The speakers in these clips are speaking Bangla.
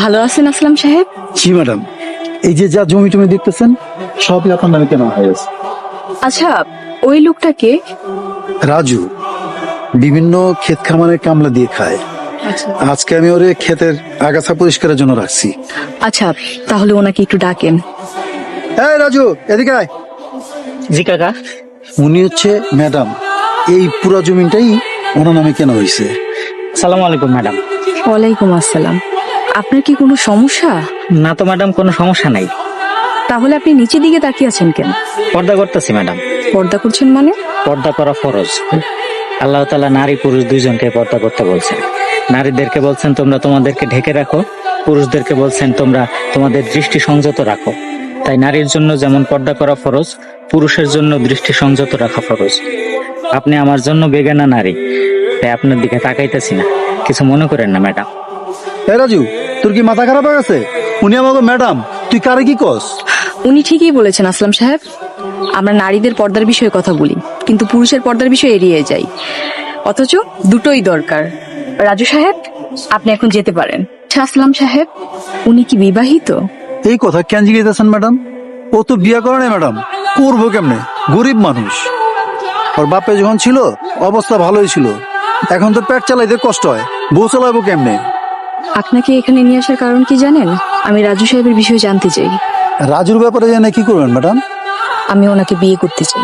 ভালো আছেন আসলাম সাহেব? জি ম্যাডাম, এই যে যা জমি টমি দেখতেছেন সবই আপনার নামে কেনা হয়ে গেছে। আচ্ছা, ওই লোকটাকে? রাজু বিভিন্ন ক্ষেত খামারের কামলা দিয়ে খায়। আজকে আমি ওরে ক্ষেতের আগাছা পরিষ্কারের জন্য রাখছি। আচ্ছা, তাহলে ওনাকে একটু ডাকেন। এই রাজু, এদিকে আয়। জি কাকা। উনি হচ্ছে ম্যাডাম, এই পুরা জমিটাই ওনার নামে কেনা হয়েছে। সালাম আলাইকুম ম্যাডাম। ওয়ালাইকুম আসসালাম। আপনার কি কোনো সমস্যা? না তো ম্যাডাম, কোনো সমস্যা নাই। তাহলে আপনি নিচের দিকে তাকিয়ে আছেন কেন? পর্দা করতেছি ম্যাডাম। পর্দা করছেন মানে? পর্দা করা ফরজ। আল্লাহ তাআলা নারী পুরুষ দুইজনকে পর্দা করতে বলছেন। নারীদেরকে বলছেন তোমরা তোমাদেরকে ঢেকে রাখো, পুরুষদেরকে বলছেন তোমরা তোমাদের দৃষ্টি সংযত রাখো। তাই নারীর জন্য যেমন পর্দা করা ফরজ, পুরুষের জন্য দৃষ্টি সংযত রাখা ফরজ। আপনি আমার জন্য বেগানা নারী, তাই আপনার দিকে তাকাইতেছি না, কিছু মনে করেন না ম্যাডাম। এই রাজু, তোর কি মাথা খারাপ হয়ে গেছে? উনি আমাকে ম্যাডাম, তুই কারে কি কস? উনি ঠিকই বলেছেন আসলাম সাহেব। আমরা নারীদের পর্দার বিষয়ে কথা বলি, কিন্তু পুরুষের পর্দার বিষয়ে এড়িয়ে যাই। অথচ দুটোই দরকার। রাজু সাহেব, আপনি এখন যেতে পারেন। আচ্ছা আসলাম সাহেব, উনি কি বিবাহিত? এই কথা কেন জিজ্ঞেসেন ম্যাডাম? ও তো বিয়ে করে না ম্যাডাম, করবো কেমনে? গরিব মানুষ। ওর বাপে যখন ছিল অবস্থা ভালোই ছিল, এখন তো পেট চালাইতে কষ্ট হয়, বউ চালাবো কেমনে? আপনাকে এখানে নিয়ে আসার কারণ কি জানেন? আমি রাজু সাহেবের বিষয়ে জানতে চাই। রাজুর ব্যাপারে জানে কি করবেন ম্যাডাম? আমি ওনাকে বিয়ে করতে চাই।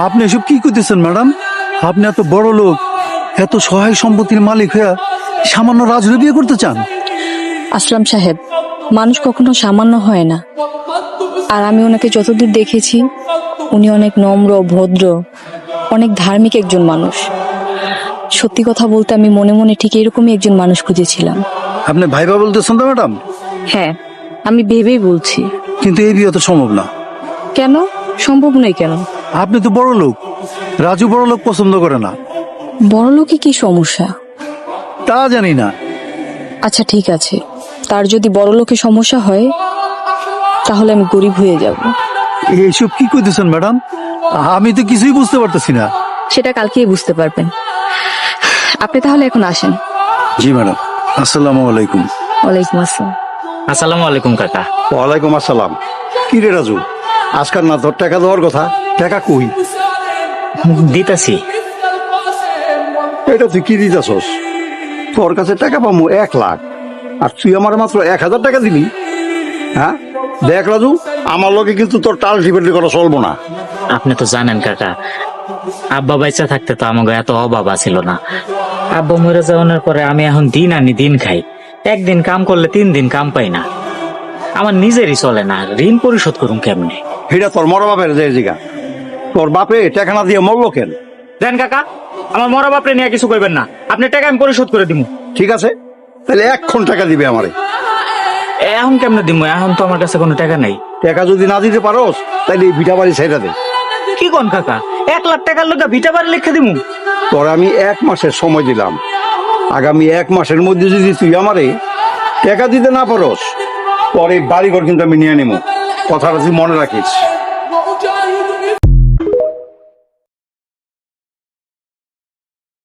আপনি এসব কি করতেছেন ম্যাডাম? আপনি এত বড় লোক, এত সহায় সম্পত্তির মালিক হয়ে সামান্য রাজুর বিয়ে করতে চান? আসলাম সাহেব, মানুষ কখনো সামান্য হয় না। আর আমি ওনাকে যতদূর দেখেছি, উনি অনেক নম্র, ভদ্র, অনেক ধার্মিক একজন মানুষ। সত্যি কথা বলতে আমি মনে মনে ঠিক এরকমই একজন মানুষ খুঁজেছিলাম। আপনি ভাইবা বলতেছেন তো ম্যাডাম? হ্যাঁ, আমি ভেবেই বলছি। কিন্তু এই বিয়ে তো সম্ভব না। কেন সম্ভব নয়? কেন? আপনি তো বড় লোক, রাজু বড় লোক পছন্দ করে না। বড় লোকে কি সমস্যা? তা জানি না। আচ্ছা ঠিক আছে, তার যদি বড় লোকে সমস্যা হয়, তাহলে আমি গরিব হয়ে যাব। এইসব কি করতেছেন ম্যাডাম? আমি তো কিছুই বুঝতে পারতেছি না। সেটা কালকেই বুঝতে পারবেন। আপনি তাহলে এখন আসেন। জি ম্যাডাম, আসসালামু আলাইকুম। ওয়ালাইকুম আসসালাম। আসসালামু আলাইকুম কাকা। ওয়ালাইকুম আসসালাম। কি রে রাজু, আজকাল না তোর টাকা দেওয়ার কথা, টাকা কই? দিতাছি। এটা তুই কি দিতেছস? তোর কাছে টাকা পাবো 1,00,000, আর তুই আমার মাত্র 1,000 টাকা দিবি? হ্যাঁ দেখ রাজু, আমার লোকে কিন্তু তোর টাল টিপেটি করা চলবো না। আপনি তো জানেন কাকা, আব্বা বাইচা থাকতে তো আমাকে এত অভাব ছিল না। আব্বা মরে যাওয়ার পরে আমি এখন দিন আনি দিন খাই। একদিন কাম করলে 3 দিন কাম পাই না। আমার নিজেরই চলে না, ঋণ পরিশোধ করুন কেমনে? এটা তোর মরা বাপের যে জিগা, তোর বাপে টাকা না দিয়ে মরলো কেন? দেন কাকা, আমার মরা বাপরে নিয়ে কিছু কইবেন না। আপনি টাকা আমি পরিশোধ করে দিব। ঠিক আছে, তাহলে 1 টাকা দিবে আমারে। এখন কেমনে দিব? এখন তো আমার কাছে কোনো টাকা নাই। টাকা যদি না দিতে পারোস, তাহলে এই ভিটা বাড়ি ছেড়ে দে। কি কোন কাকা, 1,00,000 টাকার লোক ভিটা বাড়ি লিখে দিব? তোর আমি 1 মাসের সময় দিলাম। আগামী 1 মাসের মধ্যে যদি তুই আমারে টাকা দিতে না পারোস, পরে বাড়িঘর কিন্তু আমি নিয়ে নেবো। কথাটা তুই মনে রাখিস।